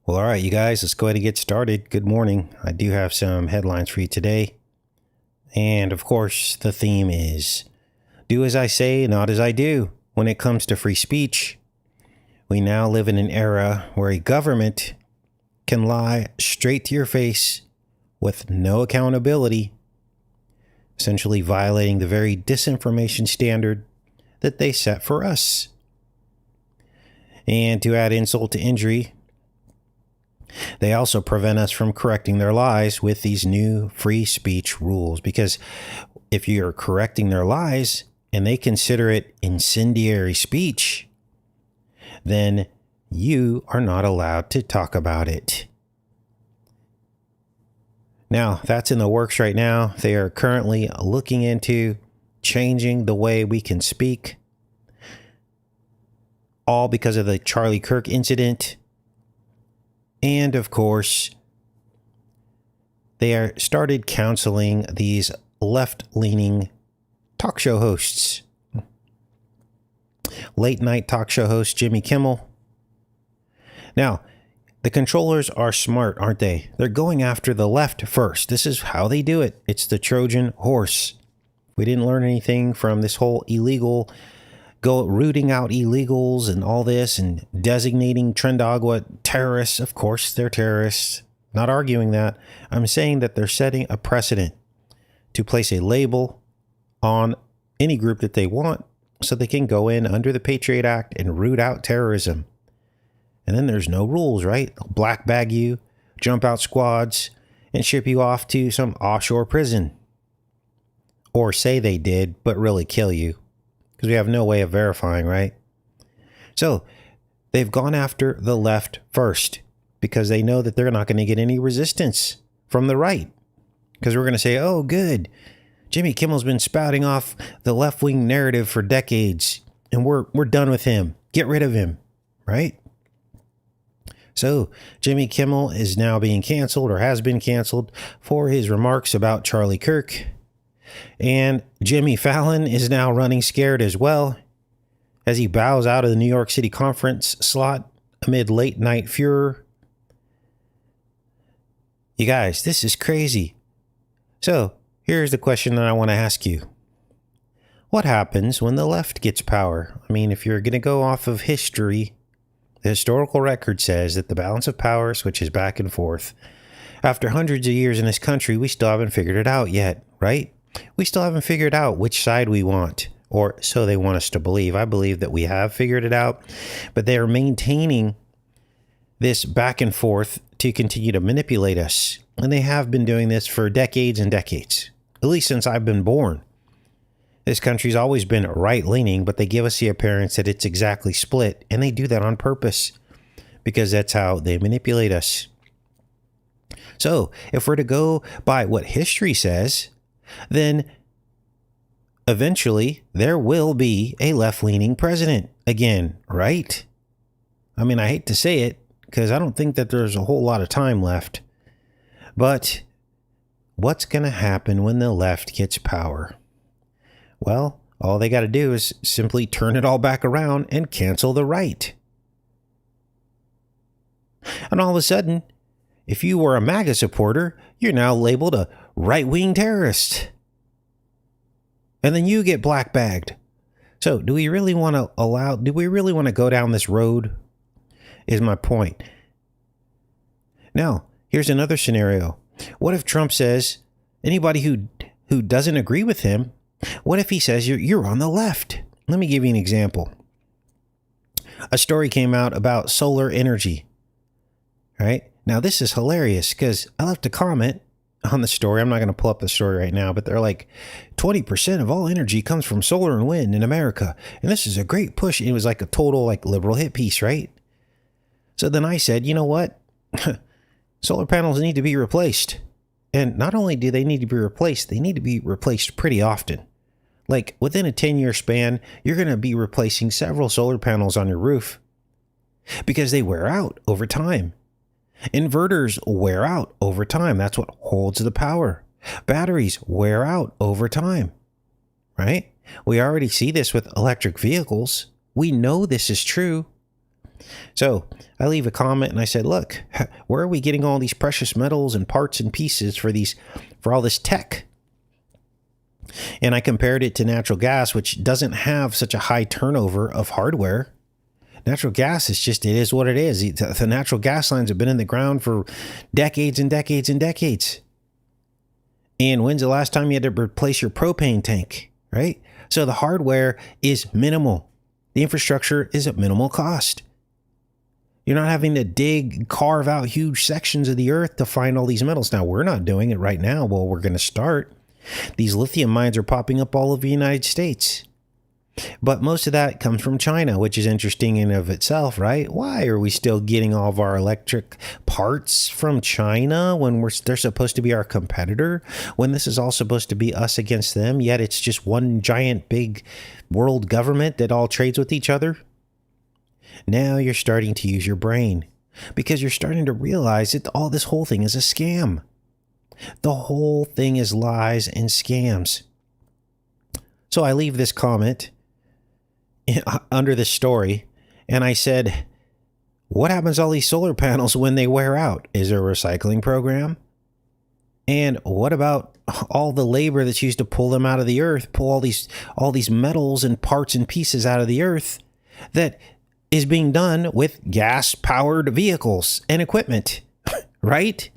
Well, all right, you guys, let's go ahead and get started. Good morning. I do have some headlines for you today. And of course, the theme is do as I say, not as I do. When it comes to free speech, we now live in an era where a government can lie straight to your face with no accountability, essentially violating the very disinformation standard that they set for us. And to add insult to injury, they also prevent us from correcting their lies with these new free speech rules. Because if you're correcting their lies and they consider it incendiary speech, then you are not allowed to talk about it. Now, that's in the works right now. They are currently looking into changing the way we can speak, all because of the Charlie Kirk incident. And of course, they are started counseling these left-leaning talk show hosts. Late night talk show host Jimmy Kimmel. Now, the controllers are smart, aren't they? They're going after the left first. This is how they do it. It's the Trojan horse. We didn't learn anything from this whole illegal rooting out illegals and all this and designating Trendagua terrorists. Of course, they're terrorists. Not arguing that. I'm saying that they're setting a precedent to place a label on any group that they want so they can go in under the Patriot Act and root out terrorism. And then there's no rules, right? They'll black bag you, jump out squads, and ship you off to some offshore prison. Or say they did, but really kill you. Because we have no way of verifying, right? So they've gone after the left first because they know that they're not going to get any resistance from the right. Because we're going to say, oh, good. Jimmy Kimmel's been spouting off the left-wing narrative for decades, and we're done with him. Get rid of him, right? So Jimmy Kimmel is now being canceled or has been canceled for his remarks about Charlie Kirk. And Jimmy Fallon is now running scared as well as he bows out of the New York City conference slot amid late night furor. You guys, this is crazy. So here's the question that I want to ask you. What happens when the left gets power? I mean, if you're going to go off of history, the historical record says that the balance of power switches back and forth. After hundreds of years in this country, we still haven't figured it out yet, right? We still haven't figured out which side we want, or so they want us to believe. I believe that we have figured it out, but they are maintaining this back and forth to continue to manipulate us. And they have been doing this for decades and decades, at least since I've been born. This country's always been right-leaning, but they give us the appearance that it's exactly split, and they do that on purpose because that's how they manipulate us. So if we're to go by what history says, then eventually there will be a left-leaning president again, right? I mean, I hate to say it because I don't think that there's a whole lot of time left. But what's going to happen when the left gets power? Well, all they got to do is simply turn it all back around and cancel the right. And all of a sudden, if you were a MAGA supporter, you're now labeled a right-wing terrorist. And then you get black bagged. So do we really want to go down this road? Is my point. Now, here's another scenario. What if Trump says anybody who doesn't agree with him, what if he says you're on the left? Let me give you an example. A story came out about solar energy. Right? Now, this is hilarious because I left a comment on the story. I'm not going to pull up the story right now, but they're like 20% of all energy comes from solar and wind in America. And this is a great push. It was like a total liberal hit piece, right? So then I said, you know what? Solar panels need to be replaced. And not only do they need to be replaced, they need to be replaced pretty often. Like within a 10-year span, you're going to be replacing several solar panels on your roof because they wear out over time. Inverters wear out over time. That's what holds the power. Batteries wear out over time, right? We already see this with electric vehicles. We know this is true. So I leave a comment and I said, look, where are we getting all these precious metals and parts and pieces for all this tech? And I compared it to natural gas, which doesn't have such a high turnover of hardware. Natural gas is just, it is what it is. The natural gas lines have been in the ground for decades and decades and decades. And when's the last time you had to replace your propane tank, right? So the hardware is minimal. The infrastructure is at minimal cost. You're not having to carve out huge sections of the earth to find all these metals. Now, we're not doing it right now. Well, we're going to start. These lithium mines are popping up all over the United States. But most of that comes from China, which is interesting in of itself, right? Why are we still getting all of our electric parts from China when they're supposed to be our competitor, when this is all supposed to be us against them, yet it's just one giant big world government that all trades with each other? Now you're starting to use your brain because you're starting to realize that this whole thing is a scam. The whole thing is lies and scams. So I leave this comment under this story and I said, what happens to all these solar panels when they wear out? Is there a recycling program? And what about all the labor that's used to pull them out of the earth, pull all these metals and parts and pieces out of the earth that is being done with gas-powered vehicles and equipment, right?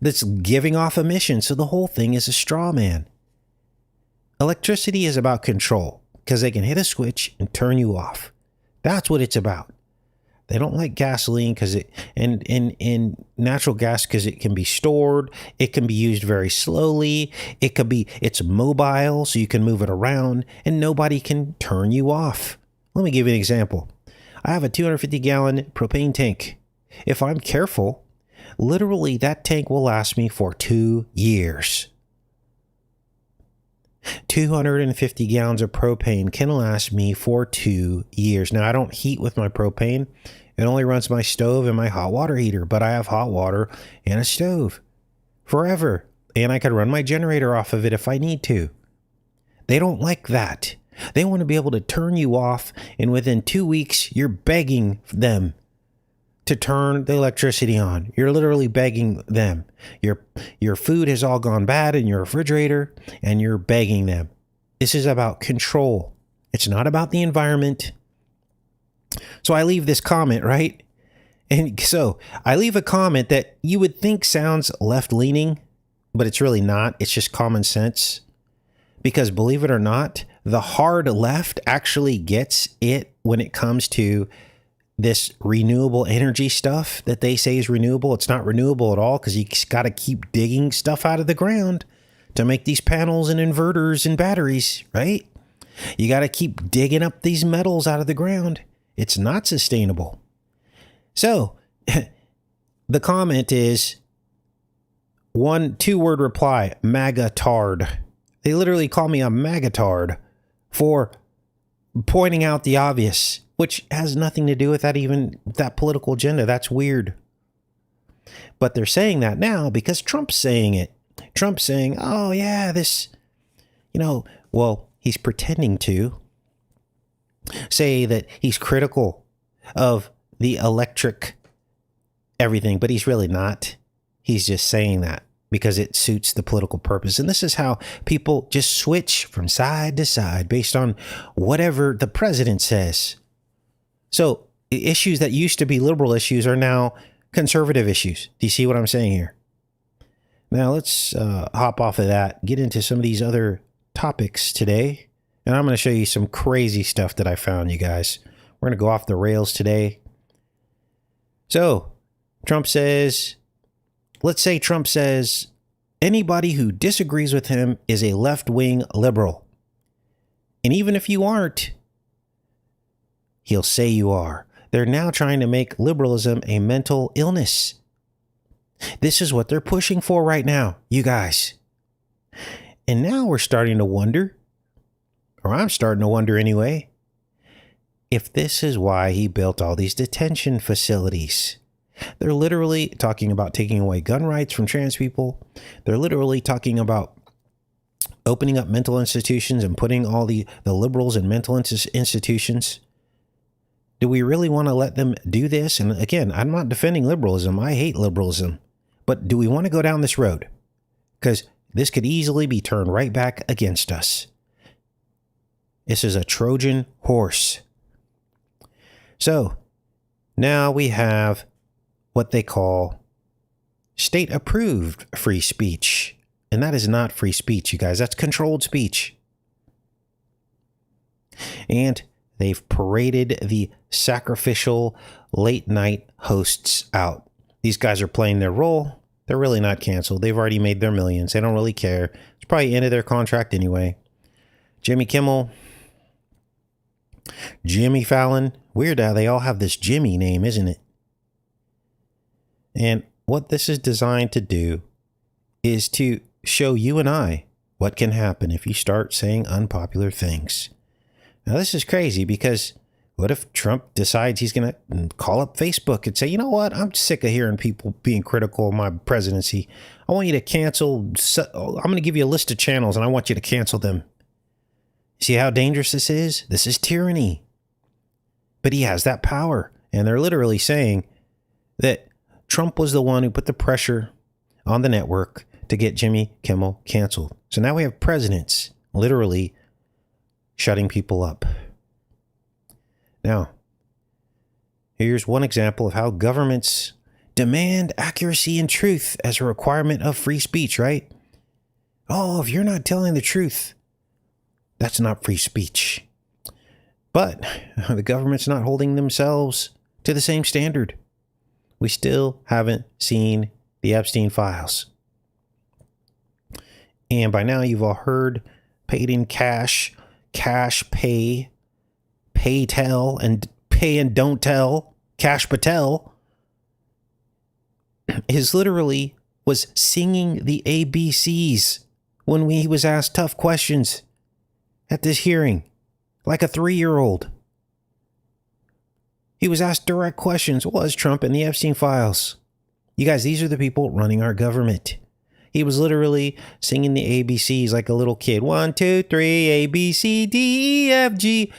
That's giving off emissions. So the whole thing is a straw man. Electricity is about control because they can hit a switch and turn you off. That's what it's about. They don't like gasoline because in natural gas because it can be stored. It can be used very slowly. It's mobile, so you can move it around and nobody can turn you off. Let me give you an example. I have a 250-gallon propane tank. If I'm careful, literally that tank will last me for 2 years. 250 gallons of propane can last me for 2 years. Now, I don't heat with my propane. It only runs my stove and my hot water heater, but I have hot water and a stove forever. And I can run my generator off of it if I need to. They don't like that. They want to be able to turn you off, and within 2 weeks, you're begging them to turn the electricity on. You're literally begging them. Your food has all gone bad in your refrigerator, and you're begging them. This is about control. It's not about the environment. So I leave this comment, right? And so I leave a comment that you would think sounds left-leaning, but it's really not. It's just common sense. Because believe it or not, the hard left actually gets it when it comes to this renewable energy stuff that they say is renewable. It's not renewable at all because you got to keep digging stuff out of the ground to make these panels and inverters and batteries, right? You got to keep digging up these metals out of the ground. It's not sustainable. So the comment is 2-word reply, magatard. They literally call me a magatard for pointing out the obvious, which has nothing to do with that political agenda. That's weird. But they're saying that now because Trump's saying it. Trump's saying, oh yeah, this, well, he's pretending to say that he's critical of the electric everything, but he's really not. He's just saying that because it suits the political purpose. And this is how people just switch from side to side based on whatever the president says. So issues that used to be liberal issues are now conservative issues. Do you see what I'm saying here? Now let's hop off of that, get into some of these other topics today. And I'm going to show you some crazy stuff that I found, you guys. We're going to go off the rails today. So Trump says, let's say Trump says, anybody who disagrees with him is a left-wing liberal. And even if you aren't, he'll say you are. They're now trying to make liberalism a mental illness. This is what they're pushing for right now, you guys. And now we're starting to wonder, or I'm starting to wonder anyway, if this is why he built all these detention facilities. They're literally talking about taking away gun rights from trans people. They're literally talking about opening up mental institutions and putting all the liberals in mental institutions. Do we really want to let them do this? And again, I'm not defending liberalism. I hate liberalism. But do we want to go down this road? Because this could easily be turned right back against us. This is a Trojan horse. So now we have what they call state-approved free speech. And that is not free speech, you guys. That's controlled speech. And they've paraded the sacrificial late-night hosts out. These guys are playing their role. They're really not canceled. They've already made their millions. They don't really care. It's probably the end of their contract anyway. Jimmy Kimmel, Jimmy Fallon. Weird how they all have this Jimmy name, isn't it? And what this is designed to do is to show you and I what can happen if you start saying unpopular things. Now, this is crazy because what if Trump decides he's going to call up Facebook and say, you know what? I'm sick of hearing people being critical of my presidency. I want you to cancel. I'm going to give you a list of channels and I want you to cancel them. See how dangerous this is? This is tyranny. But he has that power. And they're literally saying that Trump was the one who put the pressure on the network to get Jimmy Kimmel canceled. So now we have presidents literally shutting people up. Now, here's one example of how governments demand accuracy and truth as a requirement of free speech, right? Oh, if you're not telling the truth, that's not free speech. But the government's not holding themselves to the same standard. We still haven't seen the Epstein files. And by now you've all heard paid in cash, cash pay, pay tell, and pay and don't tell, Cash Patel is literally was singing the ABCs when he was asked tough questions at this hearing, like a 3-year-old. He was asked direct questions. Was Trump in the Epstein files? You guys, these are the people running our government. He was literally singing the ABCs like a little kid. 1, 2, 3, A, B, C, D, E, F, G.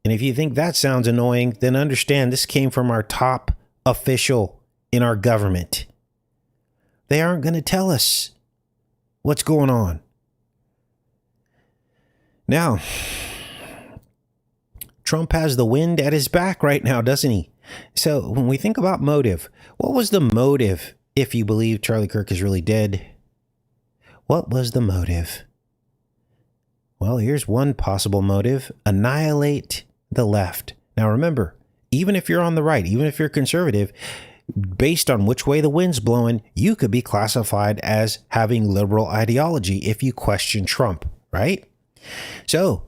And if you think that sounds annoying, then understand this came from our top official in our government. They aren't going to tell us what's going on. Now, Trump has the wind at his back right now, doesn't he? So when we think about motive, what was the motive if you believe Charlie Kirk is really dead? What was the motive? Well, here's one possible motive. Annihilate the left. Now remember, even if you're on the right, even if you're conservative, based on which way the wind's blowing, you could be classified as having liberal ideology if you question Trump, right? So,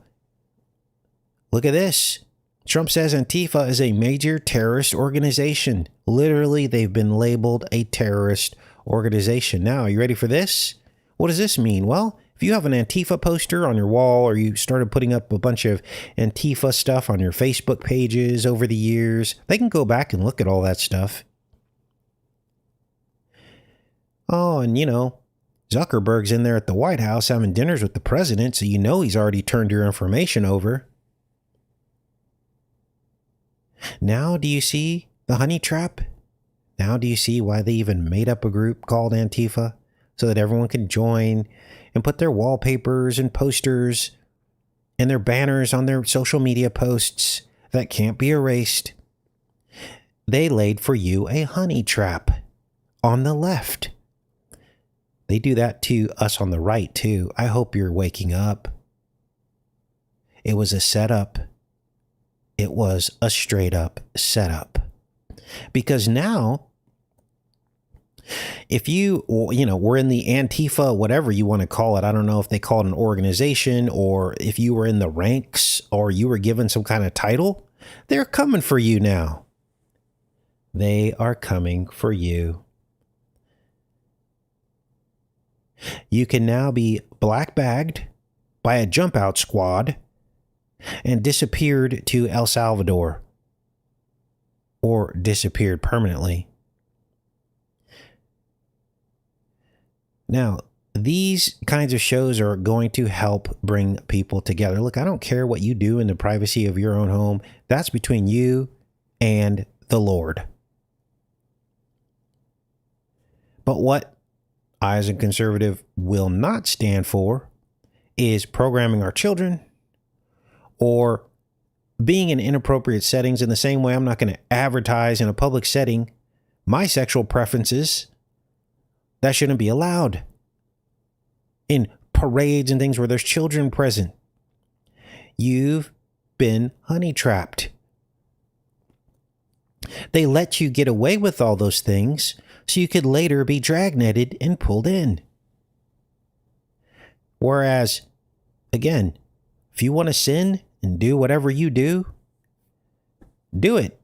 look at this. Trump says Antifa is a major terrorist organization. Literally, they've been labeled a terrorist organization. Now, are you ready for this? What does this mean? Well, if you have an Antifa poster on your wall, or you started putting up a bunch of Antifa stuff on your Facebook pages over the years, they can go back and look at all that stuff. Oh, and you know, Zuckerberg's in there at the White House having dinners with the president, so you know he's already turned your information over. Now do you see the honey trap? Now do you see why they even made up a group called Antifa? So that everyone can join and put their wallpapers and posters and their banners on their social media posts that can't be erased. They laid for you a honey trap on the left. They do that to us on the right too. I hope you're waking up. It was a setup. It was a straight up setup. Because now, if you were in the Antifa, whatever you want to call it, I don't know if they call it an organization, or if you were in the ranks, or you were given some kind of title, they're coming for you now. They are coming for you. You can now be black bagged by a jump out squad and disappeared to El Salvador, or disappeared permanently. Now, these kinds of shows are going to help bring people together. Look, I don't care what you do in the privacy of your own home. That's between you and the Lord. But what I, as a conservative, will not stand for is programming our children or being in inappropriate settings. In the same way, I'm not going to advertise in a public setting my sexual preferences. That shouldn't be allowed in parades and things where there's children present. You've been honey trapped. They let you get away with all those things so you could later be dragnetted and pulled in. Whereas, again, if you want to sin and do whatever you do it.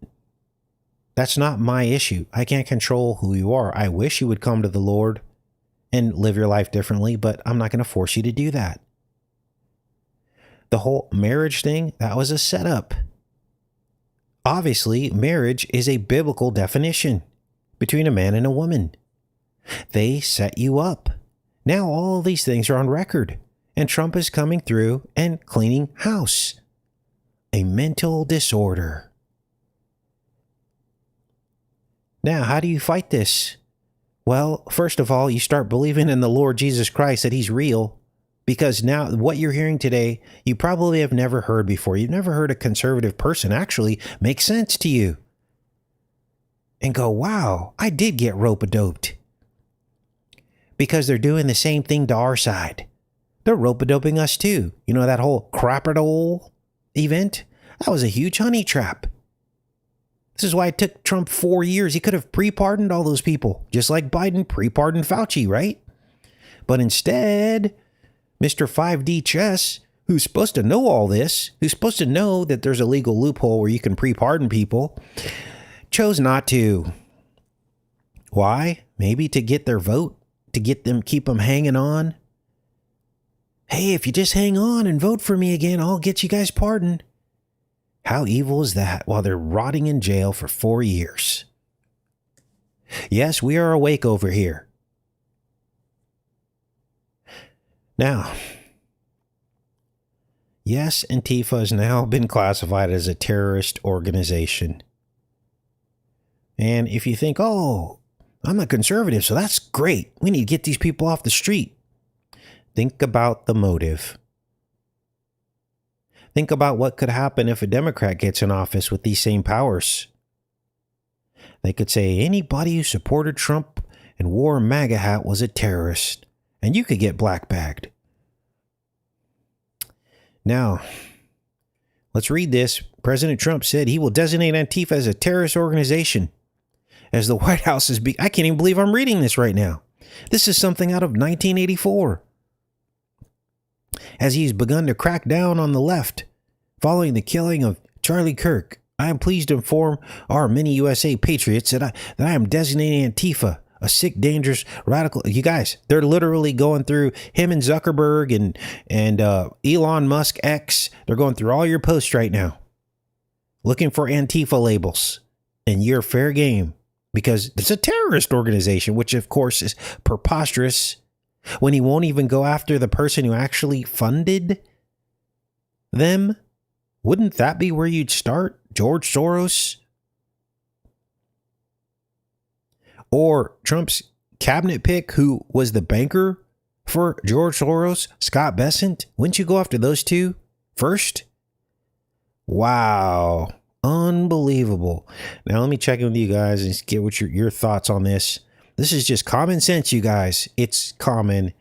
That's not my issue. I can't control who you are. I wish you would come to the Lord and live your life differently, but I'm not going to force you to do that. The whole marriage thing, that was a setup. Obviously, marriage is a biblical definition between a man and a woman. They set you up. Now all these things are on record, and Trump is coming through and cleaning house. A mental disorder. Now, how do you fight this? Well, first of all, you start believing in the Lord Jesus Christ, that he's real, because now what you're hearing today, you probably have never heard before. You've never heard a conservative person actually make sense to you and go, wow, I did get rope-a-doped. Because they're doing the same thing to our side. They're rope-a-doping us too. You know, that whole crap-a-dole event? That was a huge honey trap. This is why it took Trump 4 years. He could have pre-pardoned all those people, just like Biden pre-pardoned Fauci, right? But instead, Mr. 5D Chess, who's supposed to know all this, who's supposed to know that there's a legal loophole where you can pre-pardon people, chose not to. Why? Maybe to get their vote, to get them, keep them hanging on. Hey, if you just hang on and vote for me again, I'll get you guys pardoned. How evil is that while they're rotting in jail for 4 years? Yes, we are awake over here. Now, yes, Antifa has now been classified as a terrorist organization. And if you think, oh, I'm a conservative, so that's great. We need to get these people off the street. Think about the motive. Think about what could happen if a Democrat gets in office with these same powers. They could say anybody who supported Trump and wore a MAGA hat was a terrorist, and you could get black-bagged. Now, let's read this. President Trump said he will designate Antifa as a terrorist organization. As the White House is I can't even believe I'm reading this right now. This is something out of 1984. As he's begun to crack down on the left, following the killing of Charlie Kirk, I am pleased to inform our many USA patriots that I am designating Antifa a sick, dangerous, radical. You guys, they're literally going through him and Zuckerberg and Elon Musk X. They're going through all your posts right now, looking for Antifa labels, and you're fair game because it's a terrorist organization, which of course is preposterous. When he won't even go after the person who actually funded them, wouldn't that be where you'd start? George Soros? Or Trump's cabinet pick, who was the banker for George Soros, Scott Bessent? Wouldn't you go after those two first? Wow. Unbelievable. Now let me check in with you guys and get what your thoughts on this. This is just common sense, you guys. It's common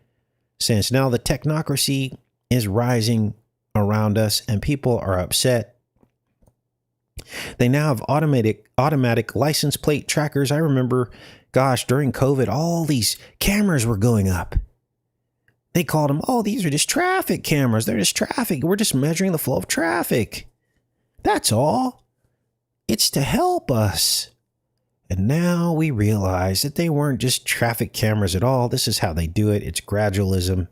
sense. Now the technocracy is rising around us and people are upset. They now have automatic license plate trackers. I remember, gosh, during COVID, all these cameras were going up. They called them, oh, these are just traffic cameras. They're just traffic. We're just measuring the flow of traffic. That's all. It's to help us. And now we realize that they weren't just traffic cameras at all. This is how they do it. It's gradualism.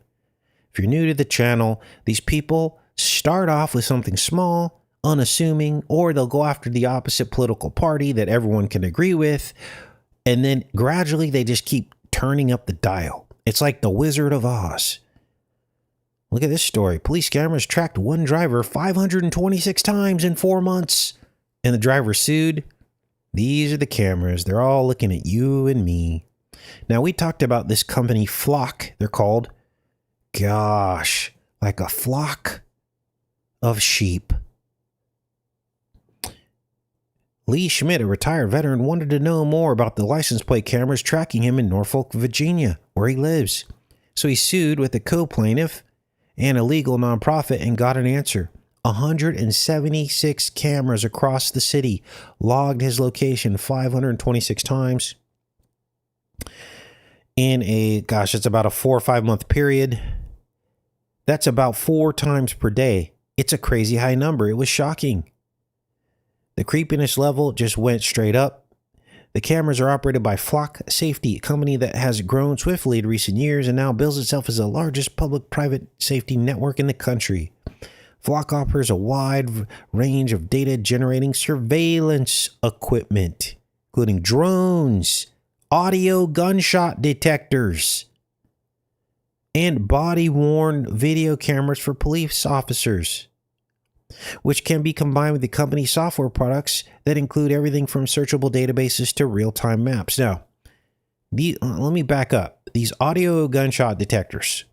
If you're new to the channel, these people start off with something small, unassuming, or they'll go after the opposite political party that everyone can agree with. And then gradually they just keep turning up the dial. It's like the Wizard of Oz. Look at this story. Police cameras tracked one driver 526 times in 4 months. And the driver sued. These are the cameras. They're all looking at you and me. Now, we talked about this company, Flock, they're called. Gosh, like a flock of sheep. Lee Schmidt, a retired veteran, wanted to know more about the license plate cameras tracking him in Norfolk, Virginia, where he lives. So he sued with a co-plaintiff and a legal nonprofit and got an answer. 176 cameras across the city logged his location 526 times in it's about a 4 or 5 month period. That's about 4 times per day. It's a crazy high number. It was shocking. The creepiness level just went straight up. The cameras are operated by Flock Safety, a company that has grown swiftly in recent years and now bills itself as the largest public-private safety network in the country. Flock offers a wide range of data-generating surveillance equipment, including drones, audio gunshot detectors, and body-worn video cameras for police officers, which can be combined with the company's software products that include everything from searchable databases to real-time maps. Now, let me back up. These audio gunshot detectors,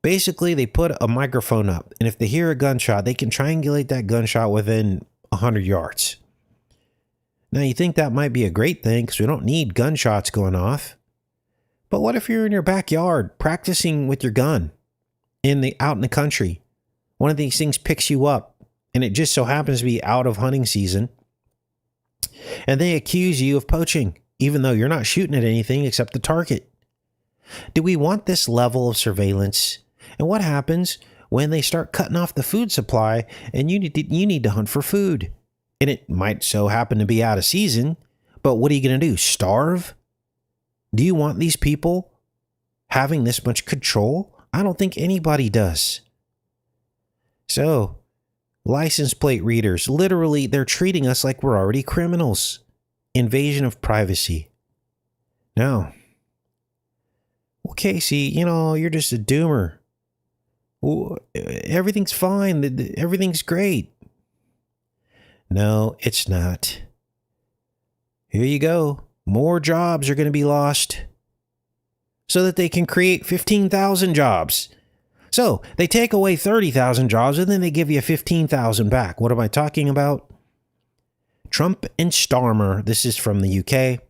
basically they put a microphone up, and if they hear a gunshot, they can triangulate that gunshot within 100 yards. Now, you think that might be a great thing because we don't need gunshots going off. But what if you're in your backyard practicing with your gun out in the country? One of these things picks you up, and it just so happens to be out of hunting season, and they accuse you of poaching, even though you're not shooting at anything except the target. Do we want this level of surveillance? And what happens when they start cutting off the food supply and you need to hunt for food? And it might so happen to be out of season, but what are you going to do? Starve? Do you want these people having this much control? I don't think anybody does. So, license plate readers, literally, they're treating us like we're already criminals. Invasion of privacy. Now, well, Casey, you're just a doomer. Well, everything's fine. Everything's great. No, it's not. Here you go. More jobs are going to be lost so that they can create 15,000 jobs. So they take away 30,000 jobs and then they give you 15,000 back. What am I talking about? Trump and Starmer, this is from the UK,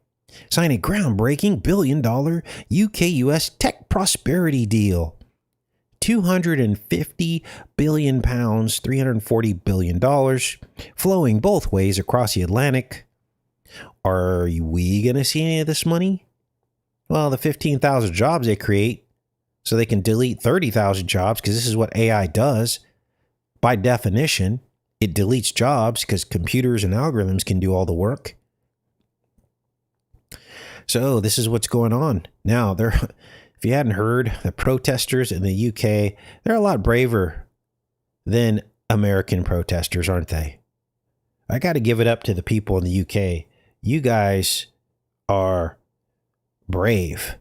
sign a groundbreaking $1 billion UK-US tech prosperity deal. 250 billion pounds, $340 billion, flowing both ways across the Atlantic. Are we going to see any of this money? Well, the 15,000 jobs they create, so they can delete 30,000 jobs, because this is what AI does. By definition, it deletes jobs because computers and algorithms can do all the work. So this is what's going on. Now, if you hadn't heard, the protesters in the UK, they're a lot braver than American protesters, aren't they? I got to give it up to the people in the UK. You guys are brave.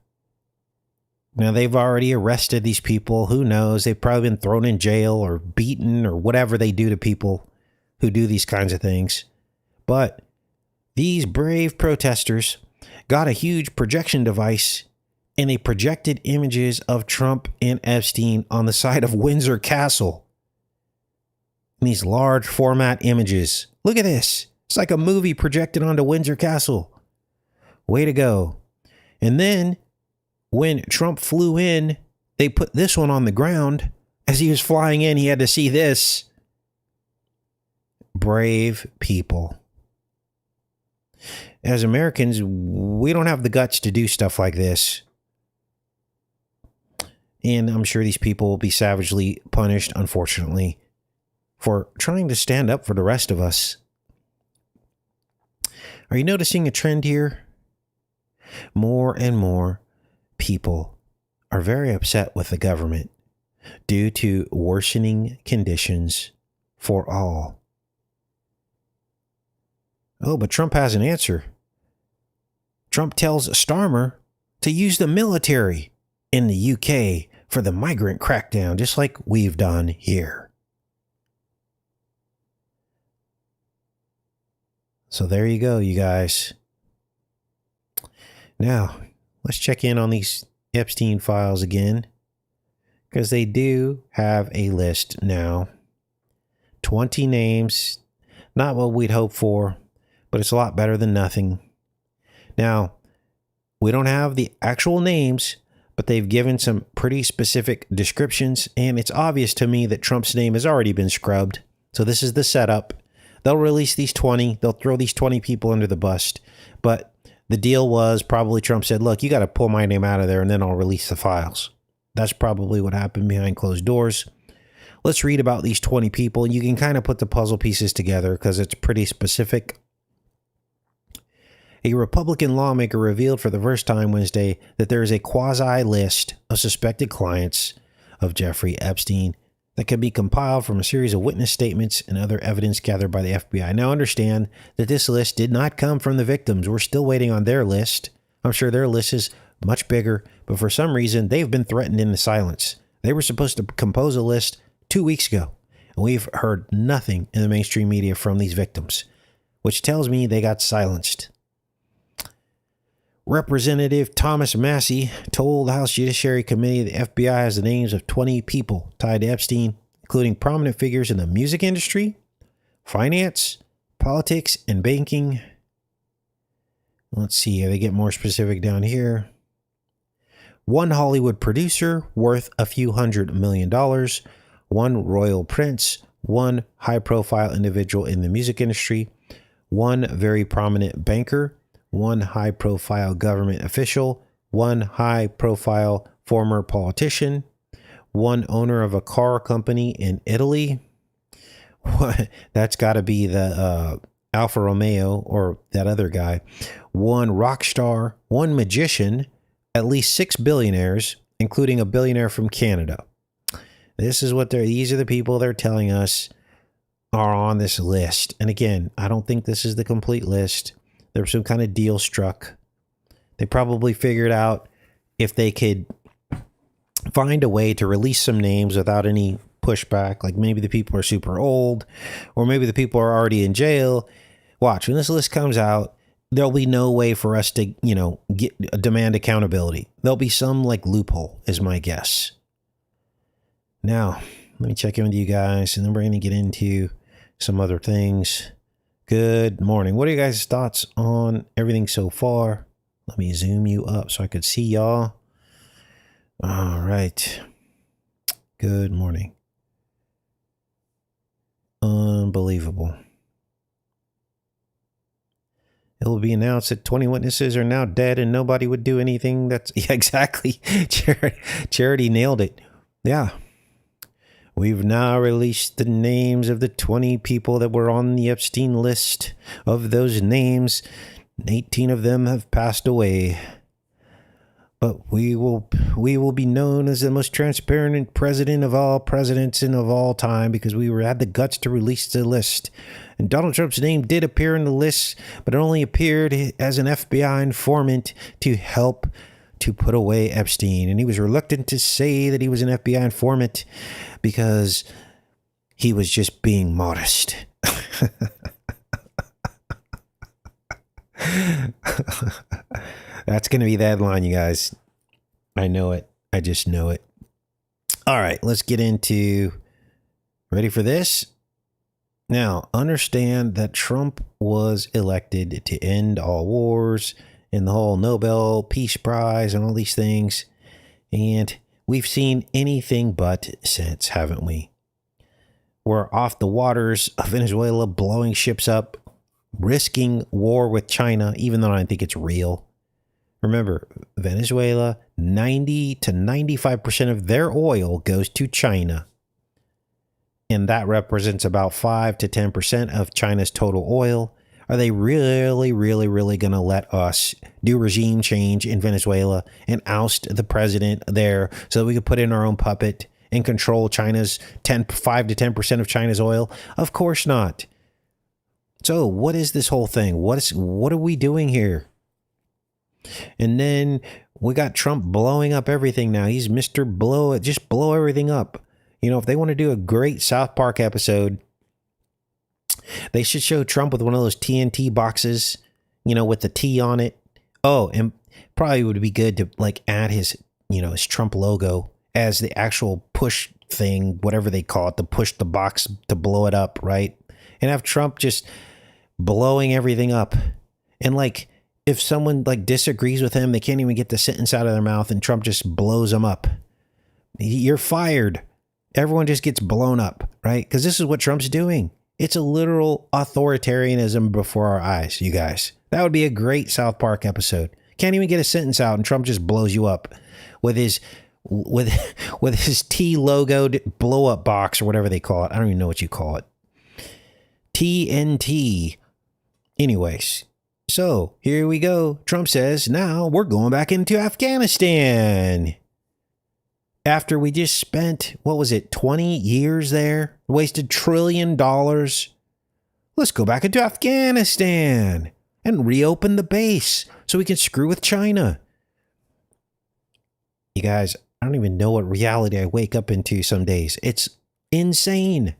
Now, they've already arrested these people. Who knows? They've probably been thrown in jail or beaten or whatever they do to people who do these kinds of things. But these brave protesters got a huge projection device, and they projected images of Trump and Epstein on the side of Windsor Castle. And these large format images. Look at this. It's like a movie projected onto Windsor Castle. Way to go. And then when Trump flew in, they put this one on the ground. As he was flying in, he had to see this. Brave people. As Americans, we don't have the guts to do stuff like this. And I'm sure these people will be savagely punished, unfortunately, for trying to stand up for the rest of us. Are you noticing a trend here? More and more people are very upset with the government due to worsening conditions for all. Oh, but Trump has an answer. Trump tells Starmer to use the military in the UK for the migrant crackdown, just like we've done here. So there you go, you guys. Now, let's check in on these Epstein files again, because they do have a list now. 20 names, not what we'd hope for, but it's a lot better than nothing. Now, we don't have the actual names, but they've given some pretty specific descriptions, and it's obvious to me that Trump's name has already been scrubbed. So this is the setup. They'll release these 20. They'll throw these 20 people under the bus. But the deal was probably Trump said, look, you got to pull my name out of there and then I'll release the files. That's probably what happened behind closed doors. Let's read about these 20 people. You can kind of put the puzzle pieces together because it's pretty specific. A Republican lawmaker revealed for the first time Wednesday that there is a quasi list of suspected clients of Jeffrey Epstein that can be compiled from a series of witness statements and other evidence gathered by the FBI. Now understand that this list did not come from the victims. We're still waiting on their list. I'm sure their list is much bigger, but for some reason, they've been threatened into silence. They were supposed to compose a list 2 weeks ago, and we've heard nothing in the mainstream media from these victims, which tells me they got silenced. Representative Thomas Massey told the House Judiciary Committee the FBI has the names of 20 people tied to Epstein, including prominent figures in the music industry, finance, politics, and banking. Let's see how they get more specific down here. One Hollywood producer worth a few $100 million, one royal prince, one high-profile individual in the music industry, one very prominent banker, one high-profile government official, one high-profile former politician, one owner of a car company in Italy. That's got to be the Alfa Romeo or that other guy. One rock star, one magician, at least 6 billionaires, including a billionaire from Canada. These are the people they're telling us are on this list. And again, I don't think this is the complete list. There was some kind of deal struck. They probably figured out if they could find a way to release some names without any pushback, like maybe the people are super old, or maybe the people are already in jail. Watch, when this list comes out, there'll be no way for us to, demand accountability. There'll be some like loophole, is my guess. Now, let me check in with you guys, and then we're going to get into some other things. Good morning. What are you guys' thoughts on everything so far? Let me zoom you up so I could see y'all. All right. Good morning. Unbelievable. It will be announced that 20 witnesses are now dead and nobody would do anything. Yeah, exactly. Charity nailed it. Yeah. We've now released the names of the 20 people that were on the Epstein list. Of those names, 18 of them have passed away. But we will be known as the most transparent president of all presidents and of all time because we had the guts to release the list. And Donald Trump's name did appear in the list, but it only appeared as an FBI informant to help to put away Epstein. And he was reluctant to say that he was an FBI informant because he was just being modest. That's going to be the headline, you guys. I know it. I just know it. All right, let's get into, ready for this? Now, understand that Trump was elected to end all wars and the whole Nobel Peace Prize and all these things. And we've seen anything but since, haven't we? We're off the waters of Venezuela, blowing ships up, risking war with China, even though I don't think it's real. Remember, Venezuela, 90 to 95% of their oil goes to China. And that represents about 5 to 10% of China's total oil. Are they really going to let us do regime change in Venezuela and oust the president there so that we can put in our own puppet and control China's 5 to 10% of China's oil? Of course not. So what is this whole thing? What are we doing here? And then we got Trump blowing up everything now. He's Mr. Blow It. Just blow everything up. You know, if they want to do a great South Park episode, they should show Trump with one of those TNT boxes, you know, with the T on it. Oh, and probably would be good to like add his, you know, his Trump logo as the actual push thing, whatever they call it, to push the box to blow it up, right? And have Trump just blowing everything up. And like, if someone like disagrees with him, they can't even get the sentence out of their mouth and Trump just blows them up. You're fired. Everyone just gets blown up, right? Because this is what Trump's doing. It's a literal authoritarianism before our eyes, you guys. That would be a great South Park episode. Can't even get a sentence out and Trump just blows you up with his T logoed blow up box or whatever they call it. I don't even know what you call it. TNT. Anyways, so here we go. Trump says, now we're going back into Afghanistan. After we just spent, what was it, 20 years there? Wasted $1 trillion. Let's go back into Afghanistan and reopen the base so we can screw with China. You guys, I don't even know what reality I wake up into some days. It's insane.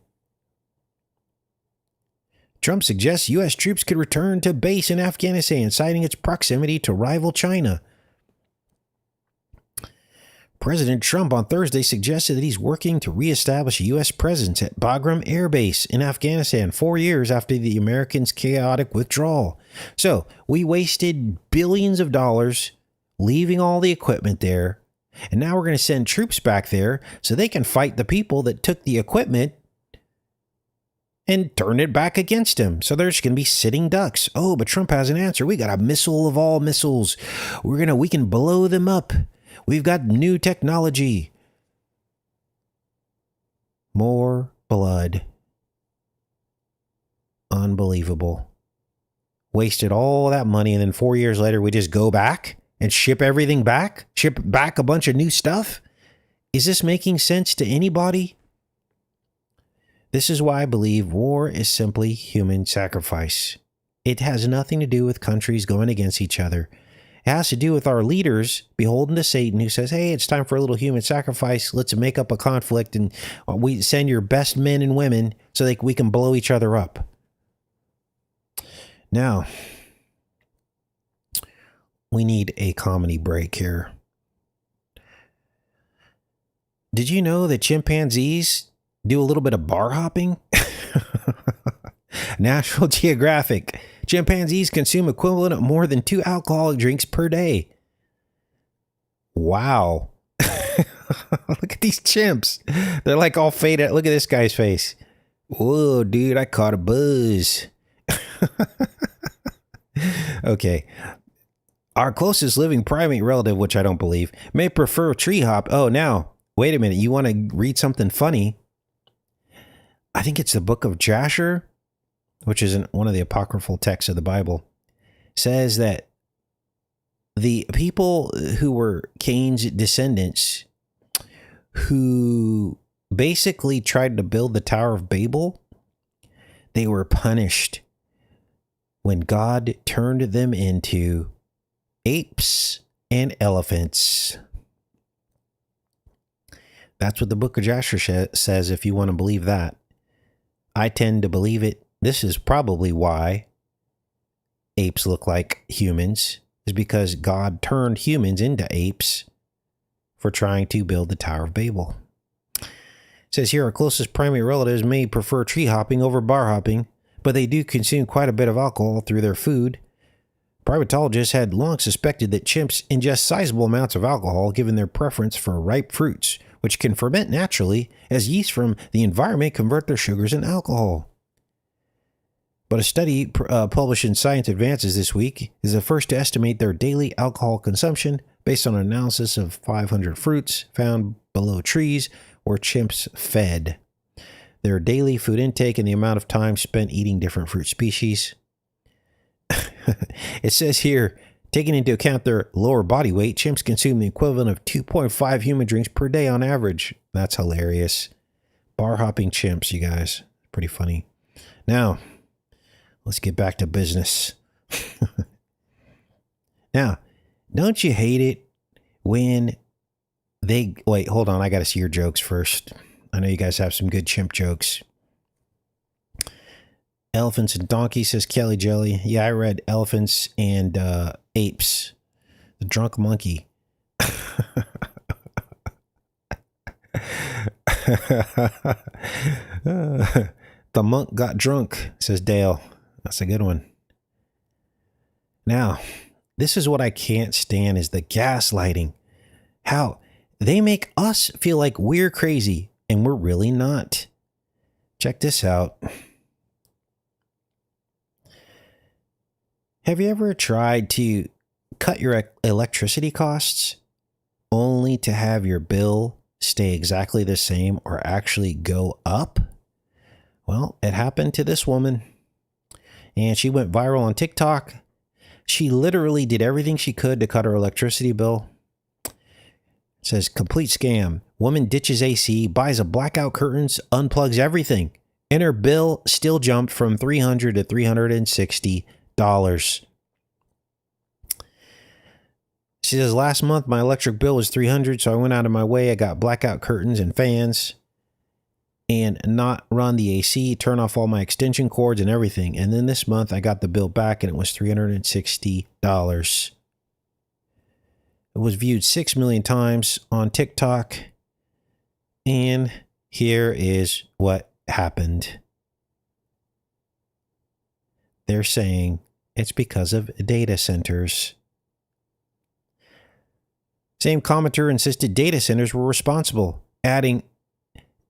Trump suggests U.S. troops could return to base in Afghanistan, citing its proximity to rival China. President Trump on Thursday suggested that he's working to reestablish a U.S. presence at Bagram Air Base in Afghanistan 4 years after the Americans' chaotic withdrawal. So we wasted billions of dollars leaving all the equipment there, and now we're going to send troops back there so they can fight the people that took the equipment and turn it back against him. So there's going to be sitting ducks. Oh, but Trump has an answer. We got a missile of all missiles. We can blow them up. We've got new technology. More blood. Unbelievable. Wasted all that money, and then 4 years later, we just go back and ship everything back? Ship back a bunch of new stuff? Is this making sense to anybody? This is why I believe war is simply human sacrifice. It has nothing to do with countries going against each other. It has to do with our leaders beholden to Satan, who says, hey, it's time for a little human sacrifice. Let's make up a conflict, and we send your best men and women so that we can blow each other up. Now, we need a comedy break here. Did you know that chimpanzees do a little bit of bar hopping? National Geographic. Chimpanzees consume equivalent of more than 2 alcoholic drinks per day. Wow. Look at these chimps. They're like all faded. Look at this guy's face. Whoa, dude, I caught a buzz. Okay. Our closest living primate relative, which I don't believe, may prefer tree hop. Oh, now, wait a minute. You want to read something funny? I think it's the book of Jasher, which is one of the apocryphal texts of the Bible, says that the people who were Cain's descendants, who basically tried to build the Tower of Babel, they were punished when God turned them into apes and elephants. That's what the book of Jasher says, if you want to believe that. I tend to believe it. This is probably why apes look like humans, is because God turned humans into apes for trying to build the Tower of Babel. It says here, our closest primate relatives may prefer tree hopping over bar hopping, but they do consume quite a bit of alcohol through their food. Primatologists had long suspected that chimps ingest sizable amounts of alcohol given their preference for ripe fruits, which can ferment naturally as yeast from the environment convert their sugars into alcohol. But a study published in Science Advances this week is the first to estimate their daily alcohol consumption based on an analysis of 500 fruits found below trees where chimps fed. Their daily food intake and the amount of time spent eating different fruit species. It says here, taking into account their lower body weight, chimps consume the equivalent of 2.5 human drinks per day on average. That's hilarious. Bar hopping chimps, you guys. Pretty funny. Now, let's get back to business. Now, don't you hate it when they wait, hold on, I got to see your jokes first. I know you guys have some good chimp jokes. Elephants and Donkeys, says Kelly Jelly. Yeah, I read Elephants and Apes. The Drunk Monkey. The monk got drunk, says Dale. That's a good one. Now, this is what I can't stand, is the gaslighting. How they make us feel like we're crazy and we're really not. Check this out. Have you ever tried to cut your electricity costs only to have your bill stay exactly the same or actually go up? Well, it happened to this woman, and she went viral on TikTok. She literally did everything she could to cut her electricity bill. It says, complete scam. Woman ditches AC, buys a blackout curtains, unplugs everything, and her bill still jumped from $300 to $360. She says, last month my electric bill was $300, so I went out of my way. I got blackout curtains and fans and not run the AC, turn off all my extension cords and everything. And then this month I got the bill back and it was $360. It was viewed 6 million times on TikTok. And here is what happened. They're saying it's because of data centers. Same commenter insisted data centers were responsible, adding,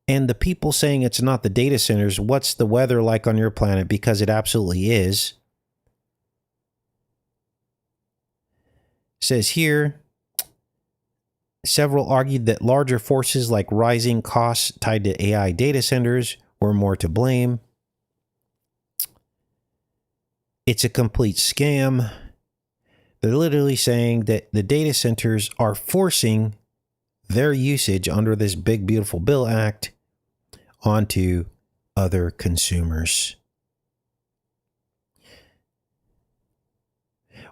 and the people saying it's not the data centers, what's the weather like on your planet? Because it absolutely is. Says here, several argued that larger forces like rising costs tied to AI data centers were more to blame. It's a complete scam. They're literally saying that the data centers are forcing their usage under this Big Beautiful Bill Act onto other consumers.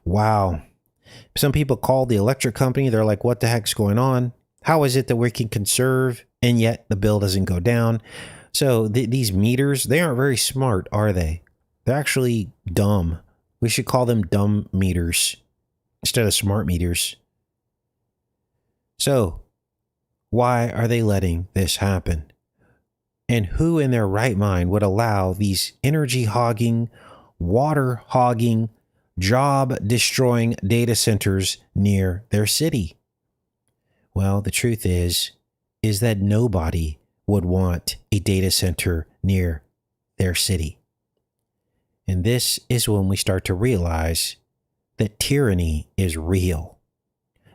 Wow. Some people call the electric company. They're like, what the heck's going on? How is it that we can conserve and yet the bill doesn't go down? So these meters, they aren't very smart, are they? They're actually dumb. We should call them dumb meters instead of smart meters. So why are they letting this happen? And who in their right mind would allow these energy hogging, water hogging, job destroying data centers near their city? Well, the truth is that nobody would want a data center near their city. And this is when we start to realize that tyranny is real.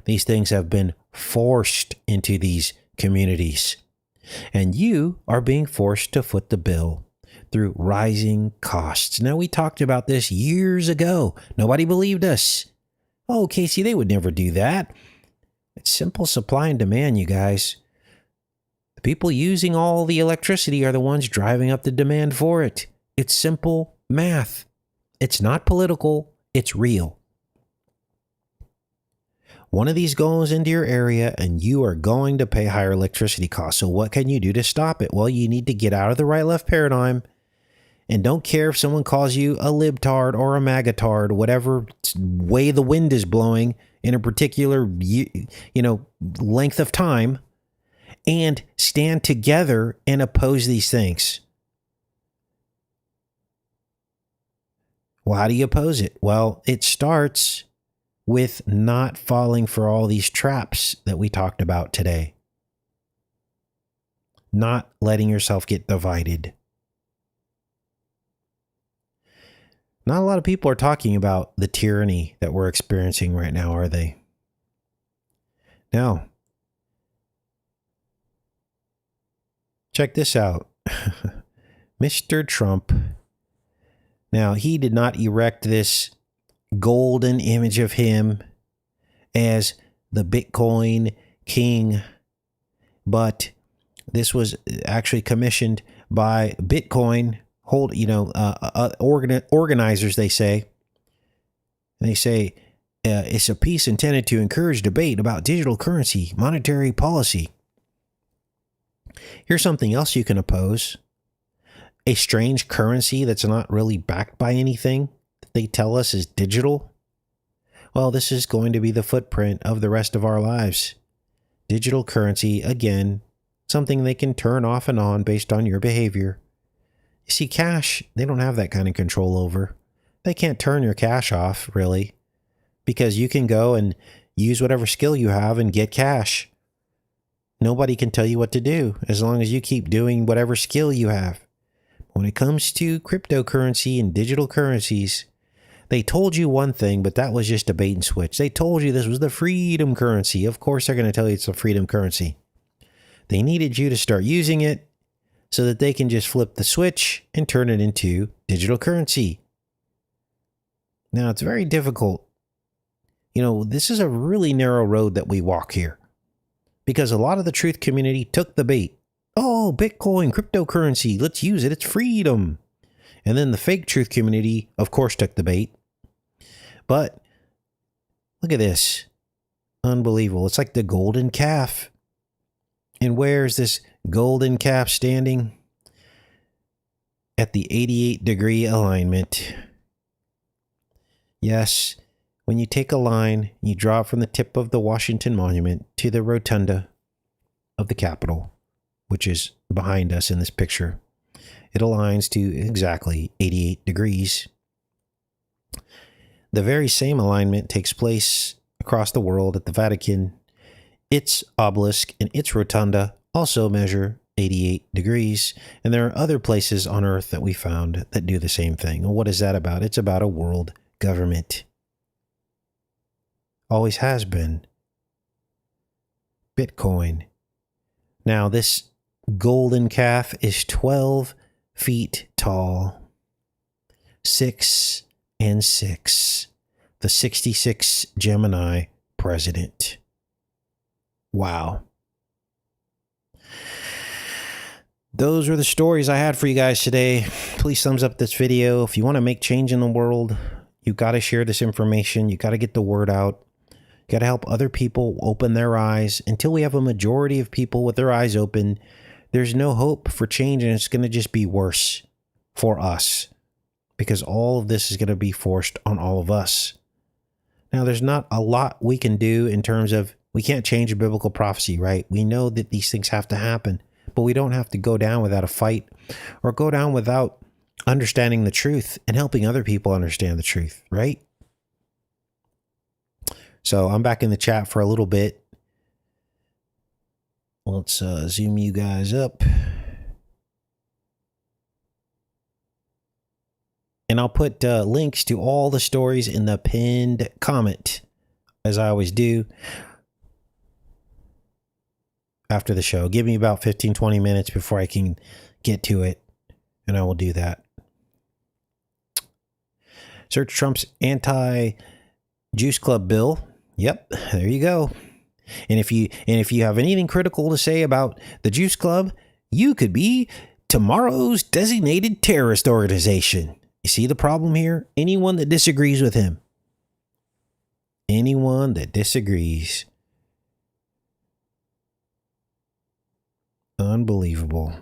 These things have been forced into these communities. And you are being forced to foot the bill through rising costs. Now, we talked about this years ago. Nobody believed us. Oh, Casey, they would never do that. It's simple supply and demand, you guys. The people using all the electricity are the ones driving up the demand for it. It's simple math. It's not political. It's real. One of these goes into your area and you are going to pay higher electricity costs. So what can you do to stop it? Well, you need to get out of the right-left paradigm and don't care if someone calls you a libtard or a magatard, whatever way the wind is blowing in a particular, length of time, and stand together and oppose these things. Well, how do you oppose it? Well, it starts with not falling for all these traps that we talked about today. Not letting yourself get divided. Not a lot of people are talking about the tyranny that we're experiencing right now, are they? Now, check this out. Mr. Trump. Now, he did not erect this golden image of him as the Bitcoin king, but this was actually commissioned by Bitcoin organizers. They say It's a piece intended to encourage debate about digital currency, monetary policy. Here's something else you can oppose. A strange currency that's not really backed by anything that they tell us is digital. Well, this is going to be the footprint of the rest of our lives. Digital currency, again, something they can turn off and on based on your behavior. You see, cash, they don't have that kind of control over. They can't turn your cash off, really, because you can go and use whatever skill you have and get cash. Nobody can tell you what to do as long as you keep doing whatever skill you have. When it comes to cryptocurrency and digital currencies, they told you one thing, but that was just a bait and switch. They told you this was the freedom currency. Of course, they're going to tell you it's a freedom currency. They needed you to start using it so that they can just flip the switch and turn it into digital currency. Now, it's very difficult. You know, this is a really narrow road that we walk here because a lot of the truth community took the bait. Oh, Bitcoin, cryptocurrency, let's use it. It's freedom. And then the fake truth community, of course, took the bait. But look at this. Unbelievable. It's like the golden calf. And where's this golden calf standing? At the 88-degree alignment. Yes, when you take a line, you draw from the tip of the Washington Monument to the rotunda of the Capitol, which is behind us in this picture. It aligns to exactly 88 degrees. The very same alignment takes place across the world at the Vatican. Its obelisk and its rotunda also measure 88 degrees. And there are other places on Earth that we found that do the same thing. And what is that about? It's about a world government. Always has been. Bitcoin. Now, this golden calf is 12 feet tall. 6 and 6. The 66 Gemini president. Wow. Those are the stories I had for you guys today. Please thumbs up this video. If you want to make change in the world, you got to share this information. You got to get the word out. You got to help other people open their eyes. Until we have a majority of people with their eyes open, there's no hope for change, and it's going to just be worse for us because all of this is going to be forced on all of us. Now, there's not a lot we can do in terms of we can't change a biblical prophecy, right? We know that these things have to happen, but we don't have to go down without a fight or go down without understanding the truth and helping other people understand the truth, right? So I'm back in the chat for a little bit. Let's zoom you guys up. And I'll put links to all the stories in the pinned comment, as I always do, after the show. Give me about 15-20 minutes before I can get to it, and I will do that. Search Trump's anti-Juice Club bill. Yep, there you go. And if you have anything critical to say about the Juice Club, you could be tomorrow's designated terrorist organization. You see the problem here? Anyone that disagrees with him. Anyone that disagrees. Unbelievable.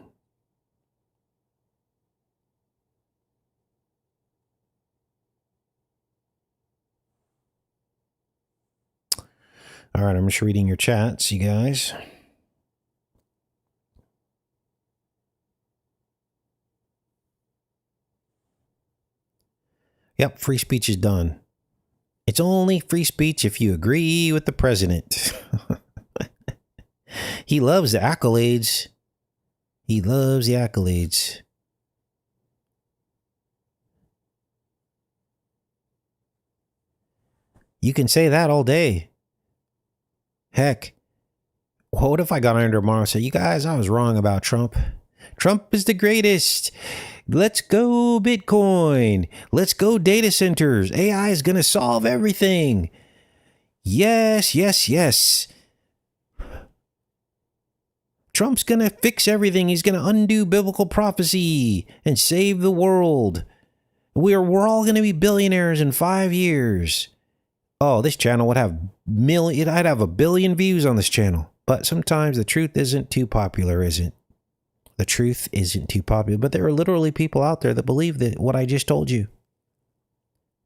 All right, I'm just reading your chats, you guys. Yep, free speech is done. It's only free speech if you agree with the president. He loves the accolades. He loves the accolades. You can say that all day. Heck, what if I got on tomorrow and said, you guys, I was wrong about Trump. Trump is the greatest. Let's go Bitcoin. Let's go data centers. AI is going to solve everything. Yes, yes, yes. Trump's going to fix everything. He's going to undo biblical prophecy and save the world. We're all going to be billionaires in 5 years. Oh, this channel would have I'd have 1 billion views on this channel. But sometimes the truth isn't too popular, isn't? The truth isn't too popular. But there are literally people out there that believe that what I just told you.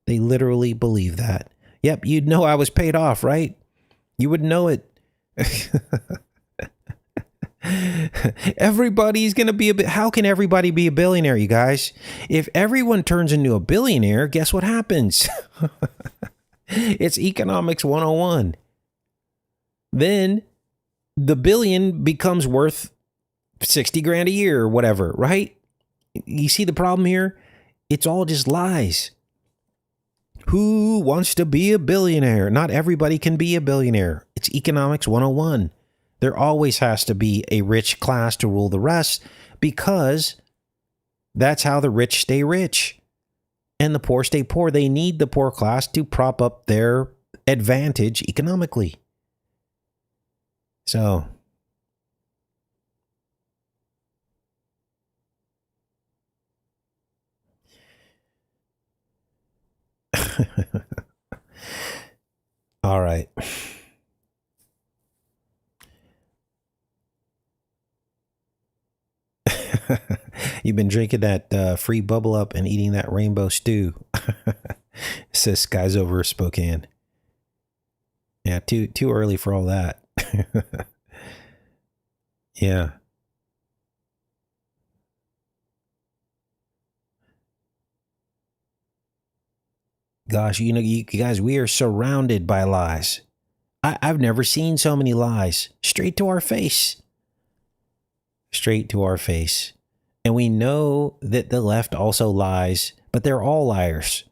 They literally believe that. Yep, you'd know I was paid off, right? You would know it. Everybody's going to be how can everybody be a billionaire, you guys? If everyone turns into a billionaire, guess what happens? It's economics 101. Then the billion becomes worth 60 grand a year or whatever, right? You see the problem here? It's all just lies. Who wants to be a billionaire? Not everybody can be a billionaire. It's economics 101. There always has to be a rich class to rule the rest because that's how the rich stay rich and the poor stay poor. They need the poor class to prop up their advantage economically. So, all right. You've been drinking that free bubble up and eating that rainbow stew. Says Skies over Spokane. Yeah, too early for all that. Yeah. Gosh, you guys, we are surrounded by lies. I've never seen so many lies straight to our face. Straight to our face. And we know that the left also lies, but they're all liars.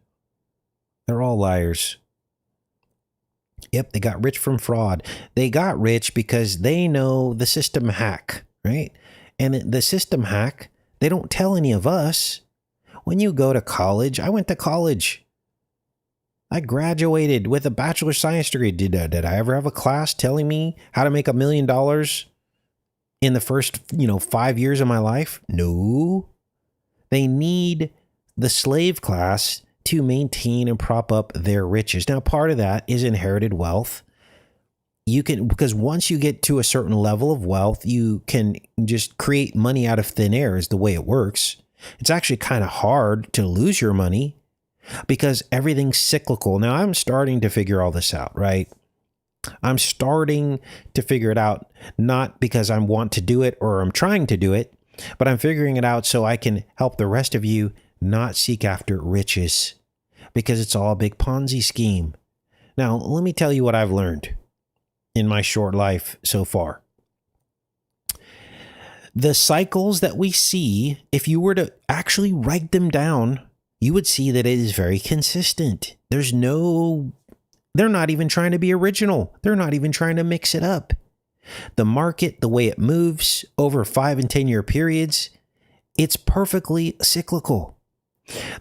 They're all liars. Yep, they got rich from fraud. They got rich because they know the system hack, right? And the system hack, they don't tell any of us. When you go to college, I went to college. I graduated with a bachelor of science degree. Did I ever have a class telling me how to make $1 million in the first, 5 years of my life? No. They need the slave class to maintain and prop up their riches. Now, part of that is inherited wealth. Because once you get to a certain level of wealth, you can just create money out of thin air is the way it works. It's actually kind of hard to lose your money because everything's cyclical. Now, I'm starting to figure all this out, right? I'm starting to figure it out, not because I want to do it or I'm trying to do it, but I'm figuring it out so I can help the rest of you not seek after riches because it's all a big Ponzi scheme. Now, let me tell you what I've learned in my short life so far. The cycles that we see, if you were to actually write them down, you would see that it is very consistent. They're not even trying to be original. They're not even trying to mix it up. The market, the way it moves over 5 and 10 year periods, it's perfectly cyclical.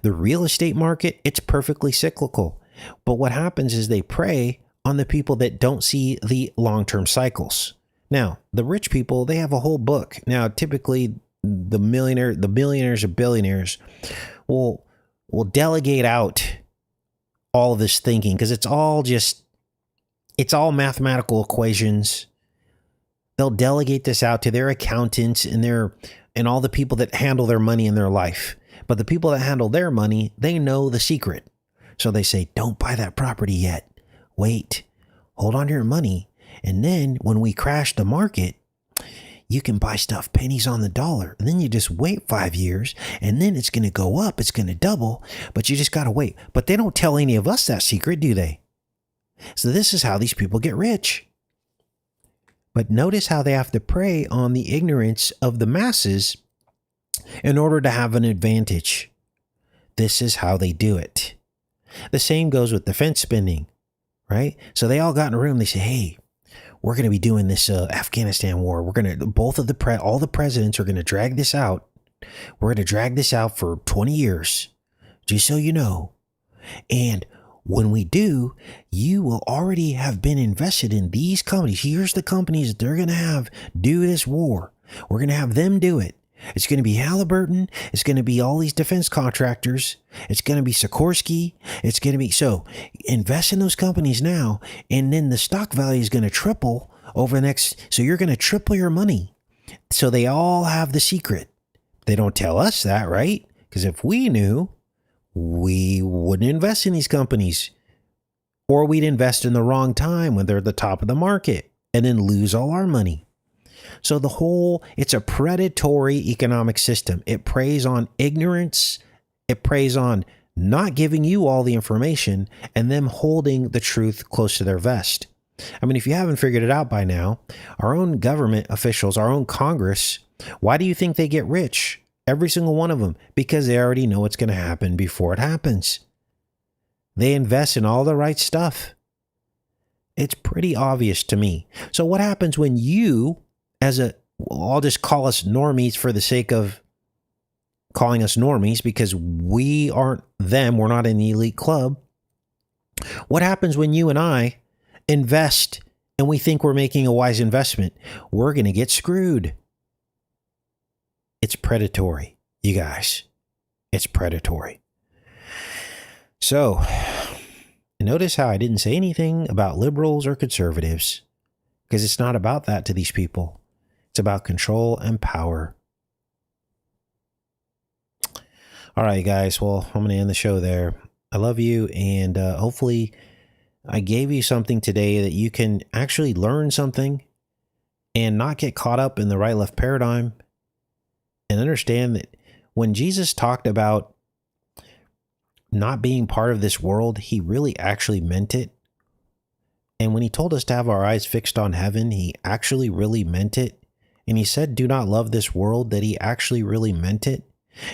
The real estate market, it's perfectly cyclical. But what happens is they prey on the people that don't see the long-term cycles. Now, the rich people, they have a whole book. Now, typically the billionaires or billionaires will delegate out all of this thinking because it's all mathematical equations. They'll delegate this out to their accountants and all the people that handle their money in their life. But the people that handle their money, they know the secret. So they say, don't buy that property yet. Wait, hold on to your money. And then when we crash the market, you can buy stuff pennies on the dollar. And then you just wait 5 years and then it's going to go up. It's going to double, but you just got to wait. But they don't tell any of us that secret, do they? So this is how these people get rich. But notice how they have to prey on the ignorance of the masses in order to have an advantage. This is how they do it. The same goes with defense spending, right? So they all got in a room. They say, hey, we're going to be doing this Afghanistan war. We're going to, all the presidents are going to drag this out. We're going to drag this out for 20 years, just so you know. And when we do, you will already have been invested in these companies. Here's the companies that they're going to have do this war. We're going to have them do it. It's going to be Halliburton. It's going to be all these defense contractors. It's going to be Sikorsky. It's going to be, so invest in those companies now. And then the stock value is going to triple over the next, so you're going to triple your money. So they all have the secret. They don't tell us that, right? Because if we knew, we wouldn't invest in these companies. Or we'd invest in the wrong time when they're at the top of the market and then lose all our money. So it's a predatory economic system. It preys on ignorance. It preys on not giving you all the information and them holding the truth close to their vest. I mean, if you haven't figured it out by now, our own government officials, our own Congress, why do you think they get rich? Every single one of them, because they already know what's going to happen before it happens. They invest in all the right stuff. It's pretty obvious to me. So what happens when you, I'll just call us normies for the sake of calling us normies, because we aren't them. We're not an elite club. What happens when you and I invest and we think we're making a wise investment? We're going to get screwed. It's predatory, you guys. It's predatory. So, notice how I didn't say anything about liberals or conservatives, because it's not about that to these people. It's about control and power. All right, guys. Well, I'm going to end the show there. I love you, and hopefully I gave you something today that you can actually learn something and not get caught up in the right-left paradigm, and understand that when Jesus talked about not being part of this world, he really actually meant it. And when he told us to have our eyes fixed on heaven, he actually really meant it. And he said, do not love this world, that he actually really meant it.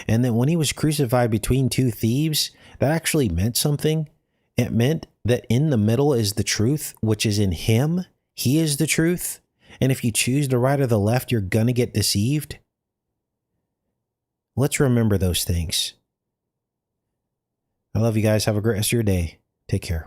And that when he was crucified between two thieves, that actually meant something. It meant that in the middle is the truth, which is in him. He is the truth. And if you choose the right or the left, you're going to get deceived. Let's remember those things. I love you guys. Have a great rest of your day. Take care.